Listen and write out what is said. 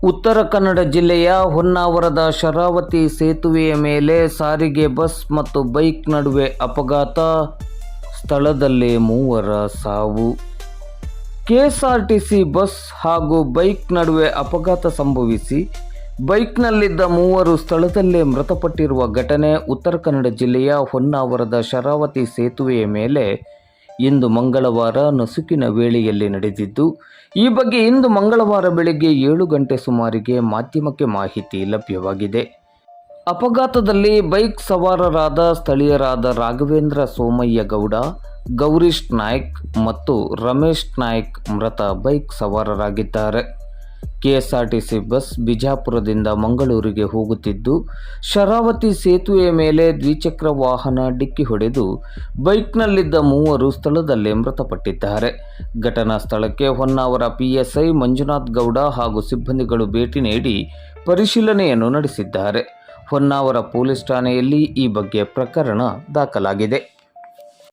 ಉತ್ತರ ಕನ್ನಡ ಜಿಲ್ಲೆಯ ಹೊನ್ನಾವರದ ಶರಾವತಿ ಸೇತುವೆಯ ಮೇಲೆ ಸಾರಿಗೆ ಬಸ್ ಮತ್ತು ಬೈಕ್ ನಡುವೆ ಅಪಘಾತ, ಸ್ಥಳದಲ್ಲೇ 3 ಸಾವು. ಕೆಎಸ್ಆರ್ಟಿಸಿ ಬಸ್ ಹಾಗೂ ಬೈಕ್ ನಡುವೆ ಅಪಘಾತ ಸಂಭವಿಸಿ ಬೈಕ್ನಲ್ಲಿದ್ದ 3 ಸ್ಥಳದಲ್ಲೇ ಮೃತಪಟ್ಟಿರುವ ಘಟನೆ ಉತ್ತರ ಕನ್ನಡ ಜಿಲ್ಲೆಯ ಹೊನ್ನಾವರದ ಶರಾವತಿ ಸೇತುವೆಯ ಮೇಲೆ ಇಂದು ಮಂಗಳವಾರ ನಸುಕಿನ ವೇಳೆಯಲ್ಲಿ ನಡೆದಿದ್ದು, ಈ ಬಗ್ಗೆ ಇಂದು ಮಂಗಳವಾರ ಬೆಳಗ್ಗೆ 7 ಗಂಟೆ ಸುಮಾರಿಗೆ ಮಾಧ್ಯಮಕ್ಕೆ ಮಾಹಿತಿ ಲಭ್ಯವಾಗಿದೆ. ಅಪಘಾತದಲ್ಲಿ ಬೈಕ್ ಸವಾರರಾದ ಸ್ಥಳೀಯರಾದ ರಾಘವೇಂದ್ರ ಸೋಮಯ್ಯ ಗೌಡ, ಗೌರೀಶ್ ನಾಯ್ಕ್ ಮತ್ತು ರಮೇಶ್ ನಾಯ್ಕ್ ಮೃತ ಬೈಕ್ ಸವಾರರಾಗಿದ್ದಾರೆ. ಕೆಎಸ್ಆರ್ಟಿಸಿ ಬಸ್ ಬಿಜಾಪುರದಿಂದ ಮಂಗಳೂರಿಗೆ ಹೋಗುತ್ತಿದ್ದು, ಶರಾವತಿ ಸೇತುವೆಯ ಮೇಲೆ ದ್ವಿಚಕ್ರ ವಾಹನ ಡಿಕ್ಕಿ ಹೊಡೆದು ಬೈಕ್ನಲ್ಲಿದ್ದ 3 ಸ್ಥಳದಲ್ಲೇ ಮೃತಪಟ್ಟಿದ್ದಾರೆ. ಘಟನಾ ಸ್ಥಳಕ್ಕೆ ಹೊನ್ನಾವರ ಪಿಎಸ್ಐ ಮಂಜುನಾಥ್ ಗೌಡ ಹಾಗೂ ಸಿಬ್ಬಂದಿಗಳು ಭೇಟಿ ನೀಡಿ ಪರಿಶೀಲನೆಯನ್ನು ನಡೆಸಿದ್ದಾರೆ. ಹೊನ್ನಾವರ ಪೊಲೀಸ್ ಠಾಣೆಯಲ್ಲಿ ಈ ಬಗ್ಗೆ ಪ್ರಕರಣ ದಾಖಲಾಗಿದೆ.